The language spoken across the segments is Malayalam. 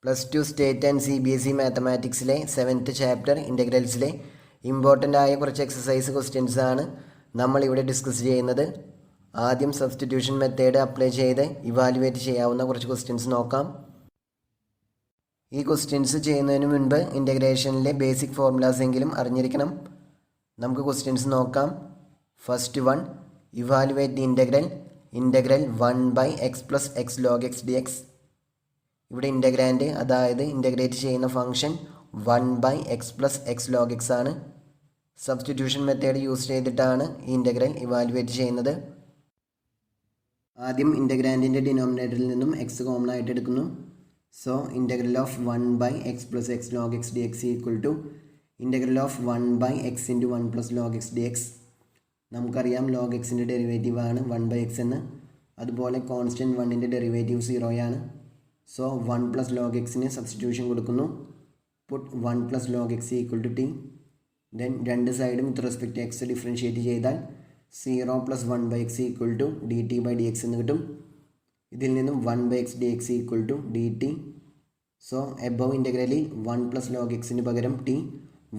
+2 സ്റ്റേറ്റ് ആൻഡ് CBSE മാത്തമാറ്റിക്സിലെ 7th ചാപ്റ്റർ ഇൻ്റഗ്രൽസിലെ ഇമ്പോർട്ടൻ്റ് ആയ കുറച്ച് എക്സസൈസ് ക്വസ്റ്റ്യൻസ് ആണ് നമ്മളിവിടെ ഡിസ്കസ് ചെയ്യുന്നത്. ആദ്യം സബ്സ്റ്റിറ്റ്യൂഷൻ മെത്തേഡ് അപ്ലൈ ചെയ്ത് ഇവാലുവേറ്റ് ചെയ്യാവുന്ന കുറച്ച് ക്വസ്റ്റ്യൻസ് നോക്കാം. ഈ ക്വസ്റ്റ്യൻസ് ചെയ്യുന്നതിന് മുൻപ് ഇൻ്റഗ്രേഷനിലെ ബേസിക് ഫോർമുലാസ് എങ്കിലും അറിഞ്ഞിരിക്കണം. നമുക്ക് ക്വസ്റ്റ്യൻസ് നോക്കാം. First one, evaluate the integral 1/x + x log x dx. ഇവിടെ ഇൻ്റഗ്രാൻഡ് അതായത് ഇൻ്റഗ്രേറ്റ് ചെയ്യുന്ന function 1/x + x log x ആണ്. സബ്സ്റ്റിറ്റ്യൂഷൻ മെത്തേഡ് യൂസ് ചെയ്തിട്ടാണ് ഈ ഇൻ്റഗ്രൽ ഇവാലുവേറ്റ് ചെയ്യുന്നത്. ആദ്യം ഇൻ്റഗ്രാൻഡിൻ്റെ ഡിനോമിനേറ്ററിൽ നിന്നും എക്സ് കോമൺ ആയിട്ട് എടുക്കുന്നു. So integral of 1/x + x log x dx equal to integral of 1/x × 1 + log x dx. നമുക്കറിയാം log xൻ്റെ ഡെറിവേറ്റീവ് ആണ് 1/x എന്ന്. അതുപോലെ കോൺസ്റ്റൻറ്റ് 1ൻ്റെ ഡെറിവേറ്റീവ് 0 ആണ്. സോ 1 + log xന് സബ്സ്റ്റിറ്റ്യൂഷൻ കൊടുക്കുന്നു. Put 1 + log x equal to t. Then രണ്ട് സൈഡും with respect to x differentiate ചെയ്താൽ 0 + 1/x ഈക്വൽ ടു dt/dx എന്ന് കിട്ടും. ഇതിൽ നിന്നും 1/x dx equal to dt. So above ഇൻ്റഗ്രലിൽ 1 + log xന് പകരം t,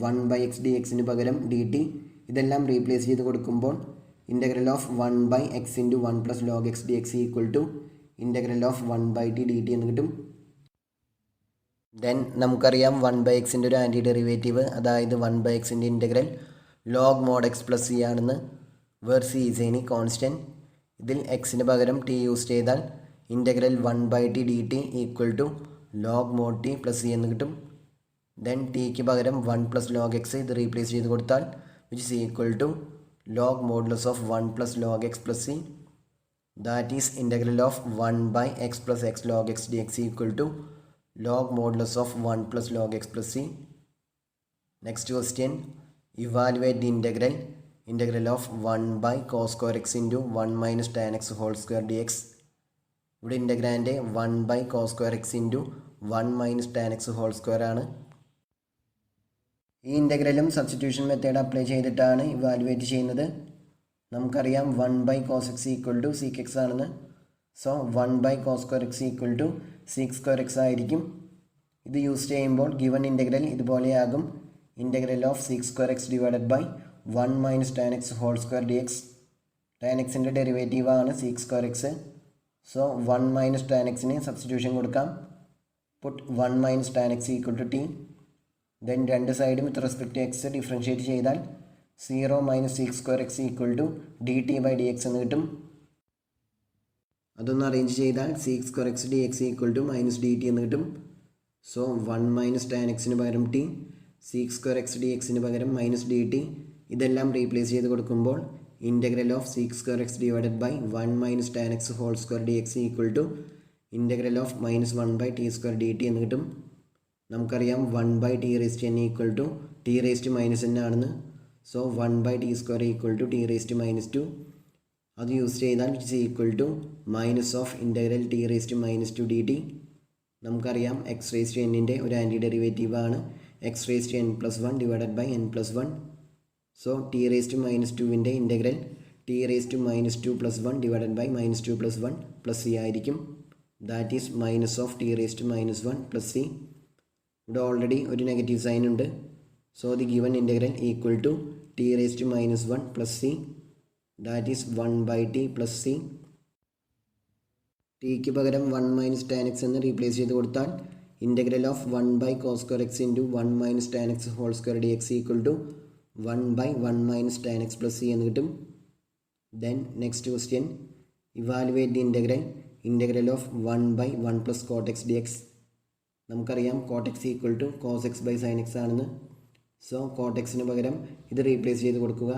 1/x dxന് പകരം dt ഇതെല്ലാം റീപ്ലേസ് ചെയ്ത് കൊടുക്കുമ്പോൾ integral of 1/x × 1 + log x dx equal to integral of 1/t dt എന്ന് കിട്ടും. ദെൻ നമുക്കറിയാം 1/xൻ്റെ ഒരു ആൻറ്റി ഡെറിവേറ്റീവ് അതായത് 1/xൻ്റെ integral log mod x + c ആണെന്ന്. Where c is any constant. ഇതിൽ എക്സിന് പകരം t യൂസ് ചെയ്താൽ integral 1/t dt equal to log mod t + c എന്ന് കിട്ടും. ദെൻ ടിക്ക് പകരം 1 + log x ഇത് റീപ്ലേസ് ചെയ്ത് കൊടുത്താൽ which is equal to log modulus of 1 + log x + c. That is integral of 1/x + x log x dx equal to log modulus of 1 + log x + c. Next question, evaluate the integral of 1/cos² x × 1 - tan x whole square dx. ഇവിടെ ഇൻ്റഗ്രാൻഡ് 1/cos² x × 1 - tan x whole square ആണ്. ഈ ഇൻ്റഗ്രലും സബ്സ്റ്റിറ്റ്യൂഷൻ മെത്തേഡ് അപ്ലൈ ചെയ്തിട്ടാണ് ഇവാലുവേറ്റ് ചെയ്യുന്നത്. നമുക്കറിയാം 1/cos x equal to sec x ആണെന്ന്. So 1/cos² x equal to sec² x ആയിരിക്കും. ഇത് യൂസ് ചെയ്യുമ്പോൾ ഗിവൺ ഇൻ്റഗ്രൽ ഇതുപോലെയാകും. Integral of sec² x divided by 1 - tan x whole square dx. tan xൻ്റെ ഡെറിവേറ്റീവ് ആണ് sec² x. സോ 1 - tan xന് സബ്സ്റ്റിറ്റ്യൂഷൻ കൊടുക്കാം. Put 1 - tan x equal to t. Then രണ്ട് സൈഡും with respect to x differentiate ചെയ്താൽ 0 - sec² x equal to dt/dx എന്ന് കിട്ടും. അതൊന്ന് അറേഞ്ച് ചെയ്താൽ sec² x dx equal to -dt എന്ന് കിട്ടും. സോ 1 - tan xന് പകരം t, sec² x dxന് പകരം -dt ഇതെല്ലാം റീപ്ലേസ് ചെയ്ത് കൊടുക്കുമ്പോൾ integral of sec² x divided by 1 - tan x whole square dx equal to integral of -1/t² dt എന്ന് കിട്ടും. നമുക്കറിയാം 1/t⁻n ഈക്വൽ ടു t⁻n ആണെന്ന്. So 1/t² equal to t⁻². അത് യൂസ് ചെയ്താൽ which is equal to minus of integral t⁻² dt. നമുക്കറിയാം x⁻n ഒരു ആൻറ്റി ഡെറിവേറ്റീവ് ആണ് x⁻n + 1 divided by n + 1. So t⁻²ൻ്റെ integral t⁻² + 1 divided by -2 + 1 + c ആയിരിക്കും. That is minus of t⁻1 + c. ഇവിടെ ഓൾറെഡി ഒരു നെഗറ്റീവ് സൈൻ ഉണ്ട്. So the given integral equal to t⁻1 + c. That is 1/t + c. ടിക്ക് പകരം 1 - tan x എന്ന് റീപ്ലേസ് ചെയ്ത് കൊടുത്താൽ integral of 1/cos² x × 1 - tan x whole square dx equal to 1/1 - tan x + c എന്ന് കിട്ടും. Then next question, evaluate the integral of 1/1 + cot x dx. നമുക്കറിയാം cot x equal to cos x / sin x ആണെന്ന്. സോ cot xന് പകരം ഇത് റീപ്ലേസ് ചെയ്ത് കൊടുക്കുക.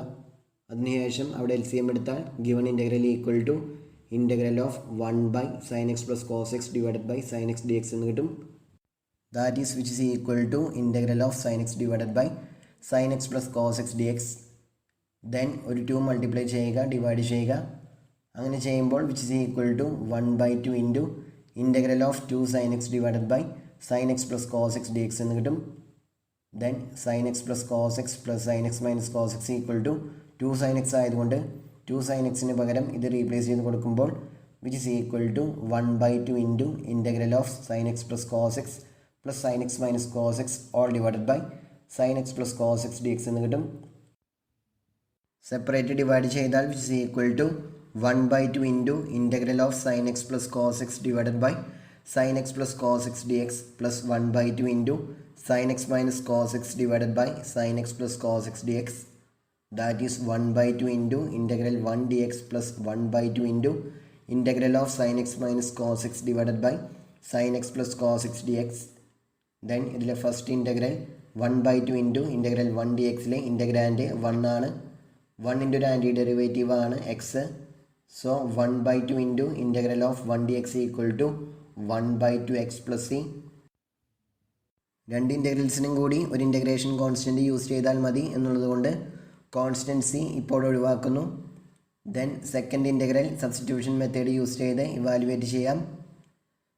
അതിനുശേഷം അവിടെ LCM എടുത്താൽ given integral equal to integral of 1/sin x + cos x divided by sin x dx എന്ന് കിട്ടും. That is which is equal to integral of sin x divided by sin x + cos x dx. Then ഒരു 2 മൾട്ടിപ്ലൈ ചെയ്യുക, ഡിവൈഡ് ചെയ്യുക. അങ്ങനെ ചെയ്യുമ്പോൾ which is equal to 1/2 into integral of 2sin x divided by sin x + cos x dx എന്ന് കിട്ടും. Then sin x + cos x + sin x - cos x equal to 2sin x ആയതുകൊണ്ട് 2sin xന് പകരം ഇത് റീപ്ലേസ് ചെയ്ത് കൊടുക്കുമ്പോൾ which is equal to 1/2 into integral of sin x plus cos x plus sine x minus cos x all divided by sine x plus cos x d x എന്ന് കിട്ടും. സെപ്പറേറ്റ് ഡിവൈഡ് ചെയ്താൽ which is equal to 1/2 into integral of sine x plus cos x divided by sine x plus cos x d x plus 1/2 into sine x minus cos x divided by sine x plus cos x d x. That is 1/2 into integral 1 d x plus 1/2 into integral of sine x minus cos x divided by sine x plus cos x d x. Then ഇതിലെ first integral 1/2 into integral 1 d എക്സിലെ ഇൻ്റഗ്രാൻഡ് 1 ആണ്. 1 ഒരു ആൻറ്റി ഡെറിവേറ്റീവ് ആണ് x. So 1/2 into integral of 1 d x equal to 1/2 x plus c. രണ്ട് ഇൻ്റഗ്രൽസിനും കൂടി ഒരു ഇൻ്റഗ്രേഷൻ കോൺസ്റ്റൻറ്റ് യൂസ് ചെയ്താൽ മതി എന്നുള്ളത് കൊണ്ട് കോൺസ്റ്റൻറ്റ് സി ഇപ്പോൾ ഒഴിവാക്കുന്നു. Then second integral substitution method use ചെയ്ത് ഇവാലുവേറ്റ് ചെയ്യാം.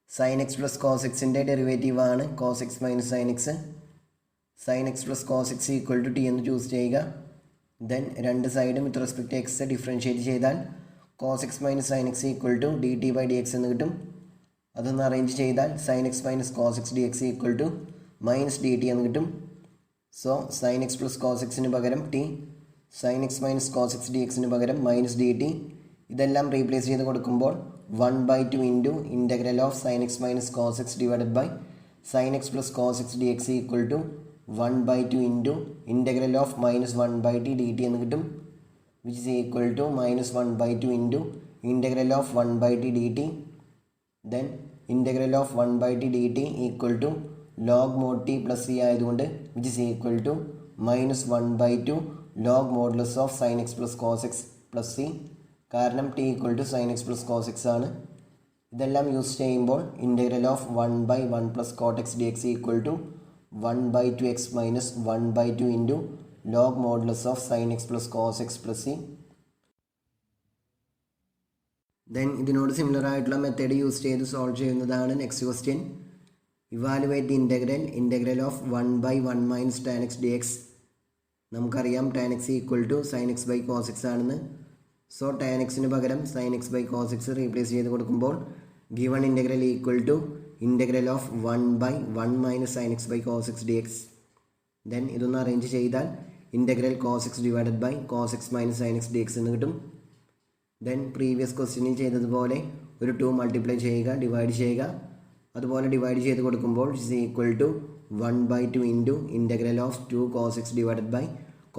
സൈൻ എക്സ് പ്ലസ് കോസ് എക്സിൻ്റെ ഡെറിവേറ്റീവ് ആണ് cos x minus sine x. Sine x plus cos x equal to t എന്ന് ചൂസ് ചെയ്യുക. ദെൻ രണ്ട് സൈഡും വിത്ത് റെസ്പെക്ട് എക്സ് ഡിഫറൻഷ്യേറ്റ് ചെയ്താൽ cos x minus sine x equal to d t by d x എന്ന് കിട്ടും. അതൊന്ന് അറേഞ്ച് ചെയ്താൽ sine x minus cos x d x equal to minus d t എന്ന് കിട്ടും. So sine x plus cos എക്സിന് പകരം t, sine x minus cos x d എക്സിന് പകരം മൈനസ് ഡി ടി. ഇതെല്ലാം റീപ്ലേസ് ചെയ്ത് കൊടുക്കുമ്പോൾ 1/2 into integral of sine x minus cos x divided by sine x plus cos x d x equal to 1/2 into integral of minus 1/t d t എന്ന് കിട്ടും. Which is equal to minus 1/2 into integral of 1/t d T. Then integral of 1/t d t equal to log mod t plus c ആയതുകൊണ്ട് which is equal to minus 1/2 log modulus of sine x plus cos x plus c. കാരണം t equal to sine x plus cos x ആണ്. ഇതെല്ലാം യൂസ് ചെയ്യുമ്പോൾ integral of 1/1 plus cot x d x equal to 1/2 x minus 1/2 into log modulus of sine x plus cos x plus c. Then ഇതിനോട് സിമിലർ ആയിട്ടുള്ള മെത്തേഡ് യൂസ് ചെയ്ത് സോൾവ് ചെയ്യുന്നതാണ് next question. Evaluate the integral of 1/1 minus tan x d x. നമുക്കറിയാം tan x equal to sine x by cos x ആണെന്ന്. സോ ടാൻ എക്സിന് പകരം sine x by cos x replace ചെയ്ത് കൊടുക്കുമ്പോൾ given integral equal to integral of 1/1 minus sine x by cos x d x. Then ഇതൊന്ന് അറേഞ്ച് ചെയ്താൽ integral cos x divided by cos x minus sine x d x എന്ന് കിട്ടും. ദെൻ പ്രീവിയസ് ക്വസ്റ്റ്യനിൽ ചെയ്തതുപോലെ ഒരു 2 മൾട്ടിപ്ലൈ ചെയ്യുക, ഡിവൈഡ് ചെയ്യുക. അതുപോലെ ഡിവൈഡ് ചെയ്ത് കൊടുക്കുമ്പോൾ is equal to 1/2 into integral of 2 cos x divided by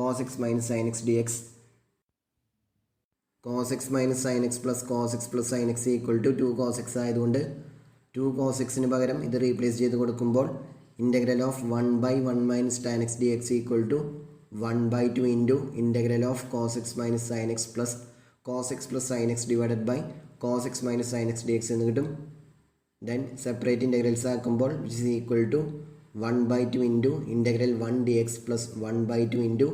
cos x minus sine x d x. Cos x minus sine x plus cos x plus sine x equal to 2 cos x ആയതുകൊണ്ട് 2 കോസ് എക്സിന് പകരം ഇത് റീപ്ലേസ് ചെയ്ത് കൊടുക്കുമ്പോൾ integral of 1/1 minus tan x d x equal to 1/2 into integral of cos x minus sine x plus cos x plus sine x divided by cos x minus sine x d x എന്ന് കിട്ടും. ദെൻ സെപ്പറേറ്റ് ഇൻ്റഗ്രൽസ് ആക്കുമ്പോൾ which is equal to 1/2 into integral 1 d x plus 1/2 into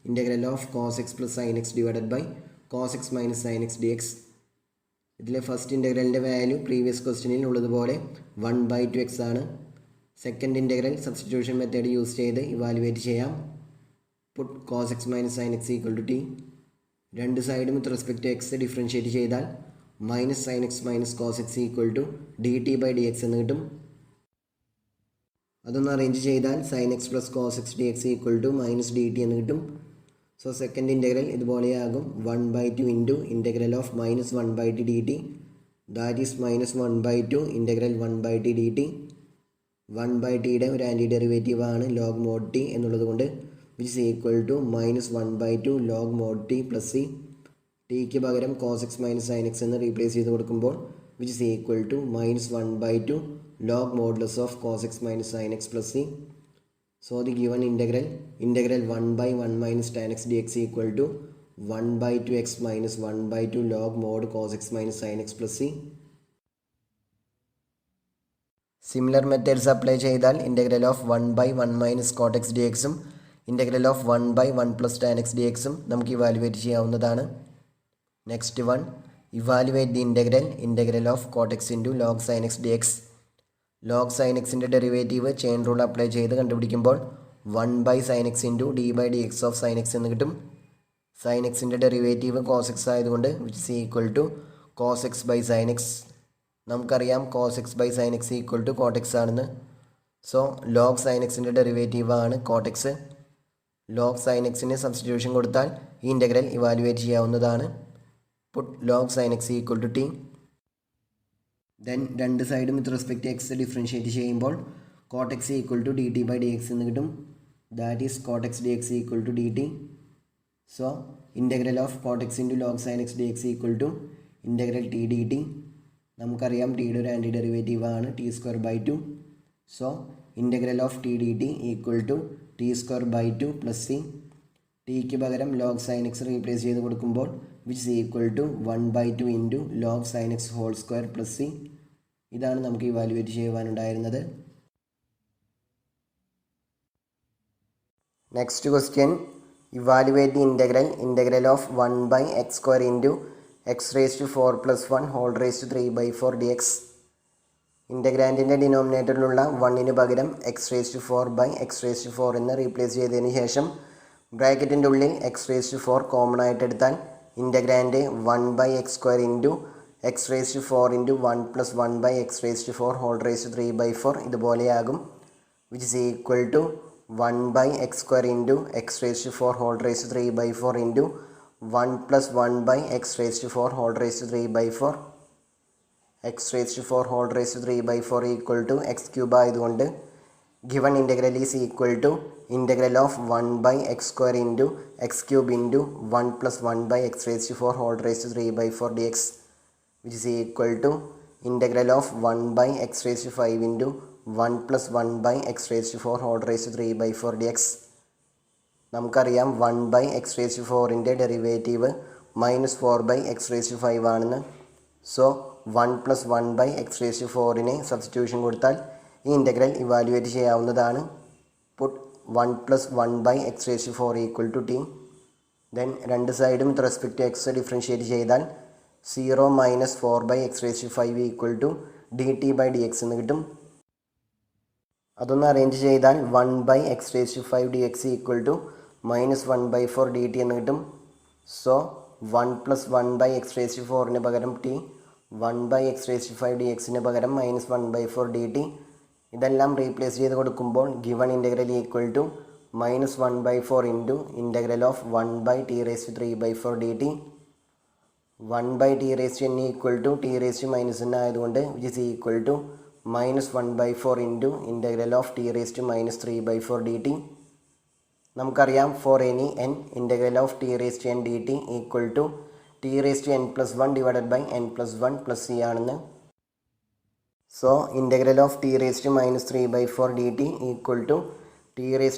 integral of cos x plus sine x divided by cos x minus sine x d x. ഇതിലെ ഫസ്റ്റ് ഇൻ്റഗ്രലിൻ്റെ വാല്യൂ പ്രീവിയസ് ക്വസ്റ്റ്യനിൽ ഉള്ളതുപോലെ 1/2 എക്സ് ആണ്. Second integral substitution method use ചെയ്ത് ഇവാലുവേറ്റ് ചെയ്യാം. Put cos x minus sine x equal to t. രണ്ട് സൈഡും വിത്ത് റെസ്പെക്ട് എക്സ് ഡിഫറൻഷ്യേറ്റ് ചെയ്താൽ minus sine x minus cos x equal to d t by d x എന്ന് കിട്ടും. അതൊന്ന് അറേഞ്ച് ചെയ്താൽ sine x plus cos x d x equal to minus d t എന്ന് കിട്ടും. സോ സെക്കൻഡ് ഇൻ്റഗ്രൽ ഇതുപോലെയാകും 1/2 into integral of minus 1/t d t. That is minus 1/2 integral 1/t d t. 1/tയുടെ ഒരു ആൻറ്റി ഡെറിവേറ്റീവ് ആണ് ലോഗ് മോഡ് ടി എന്നുള്ളത് കൊണ്ട് which is equal to minus 1/2 log mod t plus c. ടിക്ക് പകരം cos x minus sine x എന്ന് റീപ്ലേസ് ചെയ്ത് കൊടുക്കുമ്പോൾ which is equal to minus 1/2 log modulus of cos x minus sine x plus c. So the given integral 1/1 minus tan x dx equal to 1/2 x minus 1/2 log mod cos x minus sin x plus c. Similar methods apply ചെയ്താൽ integral of 1/1 minus cot x dx ഉം integral of 1/1 plus tan x dx ഉം നമുക്ക് ഇവാലുവേറ്റ് ചെയ്യാവുന്നതാണ്. Next one, evaluate the integral of cot x into log sin x dx. Log sine എക്സിൻ്റെ ഡെറിവേറ്റീവ് ചെയിൻ റൂൾ അപ്ലൈ ചെയ്ത് കണ്ടുപിടിക്കുമ്പോൾ 1/sin x into d by d x of sine x എന്ന് കിട്ടും. സൈൻ എക്സിൻ്റെ ഡെറിവേറ്റീവ് കോസ് എക്സ് ആയതുകൊണ്ട് which is equal to cos x by sine x. നമുക്കറിയാം cos x by sine x equal to cot x ആണെന്ന്. സോ ലോഗ് സൈൻ എക്സിൻ്റെ ഡെറിവേറ്റീവാണ് കോട്ട് എക്സ്. ലോഗ് സൈൻ എക്സിന് സബ്സ്റ്റിറ്റ്യൂഷൻ കൊടുത്താൽ ഈ ഇൻ്റഗ്രൽ ഇവാലുവേറ്റ് ചെയ്യാവുന്നതാണ്. Put log sine x equal to t. Then രണ്ട് സൈഡും വിത്ത് റെസ്പെക്ട് എക്സ് ഡിഫറൻഷ്യേറ്റ് ചെയ്യുമ്പോൾ cot x equal to d t by d x എന്ന് കിട്ടും. That is cot x d x equal to d t. So integral of cot x into log sine x d x equal to integral t d t. നമുക്കറിയാം ടിയുടെ ഒരു ആൻറ്റി ഡെറിവേറ്റീവാണ് t square by two. So integral of t d t equal to t square by two plus c. ടിക്ക് പകരം ലോഗ് സൈൻ എക്സ് റീപ്ലേസ് ചെയ്ത് കൊടുക്കുമ്പോൾ which is equal to 1/2 into log sine x whole square plus c. ഇതാണ് നമുക്ക് ഇവാലുവേറ്റ് ചെയ്യുവാനുണ്ടായിരുന്നത്. Next question, evaluate the integral of 1/x square into x raise to 4 + 1 whole raise to 3/4 d x. ഇൻ്റഗ്രാൻഡിൻ്റെ ഡിനോമിനേറ്ററിലുള്ള 1ന് പകരം എക്സ് റേസ് ടു 4/x4 എന്ന് റീപ്ലേസ് ചെയ്തതിന് ശേഷം ബ്രാക്കറ്റിൻ്റെ ഉള്ളിൽ എക്സ് റേസ് ടു 4 കോമൺ ആയിട്ട് എടുത്താൽ integrand 1/x square into x raise to 4 into 1 + 1/x4 whole raise to 3/4 ഇതുപോലെയാകും. Which is equal to 1/x square into x raise to 4 whole raise to 3/4 into 1 + 1/x4 whole raise to 3/4. X raise to 4 whole raise to 3/4 equal to x cube ആയതുകൊണ്ട് given integral is equal to integral of 1/x square into x cube into 1 + 1/x4 whole raise to 3/4 d x. Which is equal to integral of 1/x5 into 1 + 1/x4 whole raise to 3/4 d x. നമുക്കറിയാം 1/x4ൻ്റെ ഡെറിവേറ്റീവ് -4/x5 ആണെന്ന്. സോ 1 + 1/x4ന് സബ്സ്റ്റിറ്റ്യൂഷൻ കൊടുത്താൽ ഈ ഇൻ്റഗ്രൽ ഇവാലുവേറ്റ് ചെയ്യാവുന്നതാണ്. Put 1 + 1/x4 equal to t. Then രണ്ട് സൈഡും with respect to x differentiate ചെയ്താൽ 0 - 4/x5 equal to d t by d x എന്ന് കിട്ടും. അതൊന്ന് അറേഞ്ച് ചെയ്താൽ 1/x5 d x equal to -1/4 d t എന്ന് കിട്ടും. സോ 1 + 1/x4ന് പകരം ടി, 1/x5 ഡി എക്സിന് പകരം -1/4 ഡി ടി. ഇതെല്ലാം റീപ്ലേസ് ചെയ്ത് കൊടുക്കുമ്പോൾ given integral equal to -1/4 into integral of 1/t⁻³ d t. 1/t⁻n equal to t⁻n ആയതുകൊണ്ട് which is equal to -1/4 into integral of t⁻³ d t. നമുക്കറിയാം for any n integral of t⁻n d t equal to t⁻n+1 divided by n+1 + c ആണെന്ന്. So integral of t⁻³ d t equal to t⁻³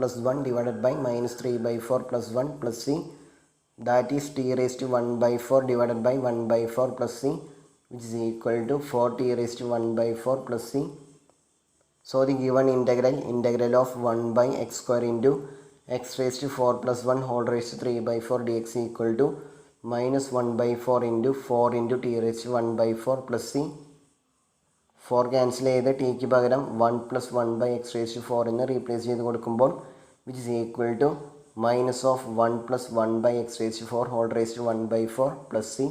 + 1 divided by -3/4 + 1 + c. That is t⁻1/4 divided by 1/4 + c which is equal to 4t⁻1/4 + c. So the given integral of 1/x square into x⁴ + 1 whole raised to 3/4 dx equal to -1/4 into 4 into t⁻1/4 + c. 4 cancel ചെയ്ത് ടിക്ക് പകരം 1 + 1/x⁴ എന്ന് റീപ്ലേസ് ചെയ്ത് കൊടുക്കുമ്പോൾ which is equal to -1 + 1/x⁴ whole raise to 1/4 + c.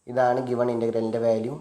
ഇതാണ് ഗിവൺ ഇൻ്റഗ്രലിൻ്റെ വാല്യൂ.